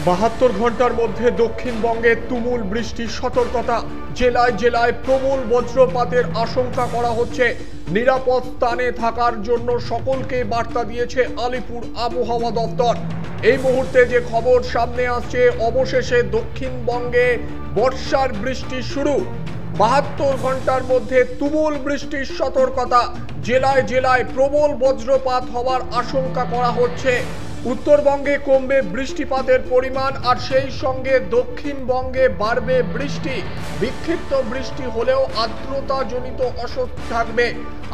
72 ঘন্টার মধ্যে দক্ষিণবঙ্গে তুমুল বৃষ্টির সতর্কতা। জেলায় জেলায় প্রবল বজ্রপাতের আশঙ্কা করা হচ্ছে। নিরাপদ স্থানে থাকার জন্য সকলকে বার্তা দিয়েছে আলিপুর আবহাওয়া দপ্তর। এই মুহূর্তে যে খবর সামনে আসছে, অবশেষে দক্ষিণবঙ্গে বর্ষার বৃষ্টি শুরু। 72 ঘন্টার মধ্যে তুমুল বৃষ্টির সতর্কতা। জেলায় জেলায় প্রবল বজ্রপাত হওয়ার আশঙ্কা করা হচ্ছে। উত্তরবঙ্গে কমবে বৃষ্টিপাতের পরিমাণ, আর সেই সঙ্গে দক্ষিণবঙ্গে বাড়বে বৃষ্টি। বিক্ষিপ্ত বৃষ্টি হলেও আর্দ্রতাজনিত অস্বস্তি থাকবে।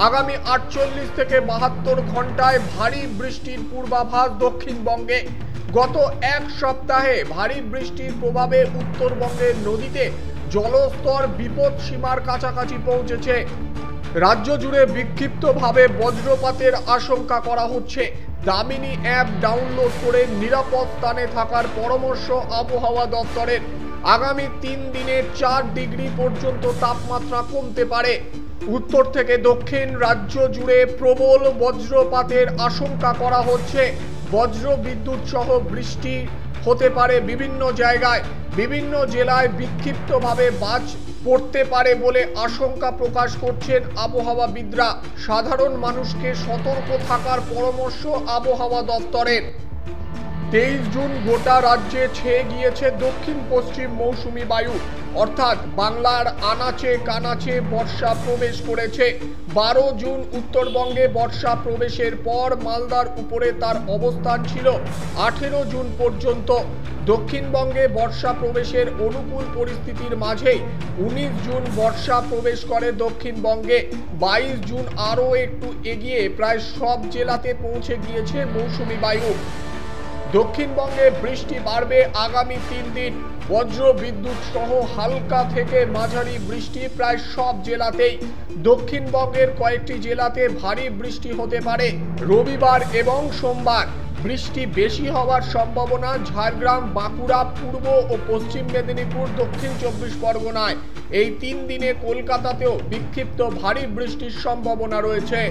আগামী 48 থেকে 72 ঘন্টায় ভারী বৃষ্টির পূর্বাভাস দক্ষিণবঙ্গে। গত এক সপ্তাহে ভারী বৃষ্টির প্রভাবে উত্তরবঙ্গের নদীতে জলস্তর বিপদ সীমার কাছাকাছি পৌঁছেছে। রাজ্য জুড়ে বিক্ষিপ্তভাবে বজ্রপাতের আশঙ্কা করা হচ্ছে। দামিনী অ্যাপ ডাউনলোড করে নিরাপদ স্থানে থাকার পরামর্শ আবহাওয়া দপ্তরের। আগামী 3 দিনে 4 ডিগ্রি পর্যন্ত তাপমাত্রা কমতে পারে। উত্তর থেকে দক্ষিণ রাজ্য জুড়ে প্রবল বজ্রপাতের আশঙ্কা করা হচ্ছে। বজ্র বিদ্যুৎ সহ বৃষ্টি হতে পারে বিভিন্ন জায়গায়। বিভিন্ন জেলায় বিক্ষিপ্তভাবে বাজ পড়তে পারে বলে আশঙ্কা প্রকাশ করছেন আবহাওয়াবিদরা। সাধারণ মানুষকে সতর্ক থাকার পরামর্শ আবহাওয়া দপ্তরের। 23 জুন গোটা রাজ্যে ছেয়ে গিয়েছে দক্ষিণ পশ্চিম মৌসুমী বায়ু, অর্থাৎ বাংলার আনাচে কানাচে বর্ষা প্রবেশ করেছে। 12 জুন উত্তরবঙ্গে বর্ষা প্রবেশের পর মালদার উপরে তার অবস্থান ছিল। 18 জুন পর্যন্ত দক্ষিণবঙ্গে বর্ষা প্রবেশের অনুকূল পরিস্থিতির মাঝেই 19 জুন বর্ষা প্রবেশ করে দক্ষিণবঙ্গে। 22 জুন আরও একটু এগিয়ে প্রায় সব জেলাতে পৌঁছে গিয়েছে মৌসুমী বায়ু। দক্ষিণবঙ্গে বৃষ্টি বাড়বে আগামী 3 দিন। বজ্র বিদ্যুৎ সহ হালকা থেকে মাঝারি বৃষ্টি প্রায় সব জেলাতেই। দক্ষিণবঙ্গের কয়েকটি জেলাতে ভারী বৃষ্টি হতে পারে। রবিবার এবং সোমবার বৃষ্টি বেশি হওয়ার সম্ভাবনা ঝাড়গ্রাম, বাঁকুড়া, পূর্ব ও পশ্চিম মেদিনীপুর, দক্ষিণ 24 পরগনায়। এই 3 দিনে কলকাতাতেও বিক্ষিপ্ত ভারী বৃষ্টির সম্ভাবনা রয়েছে।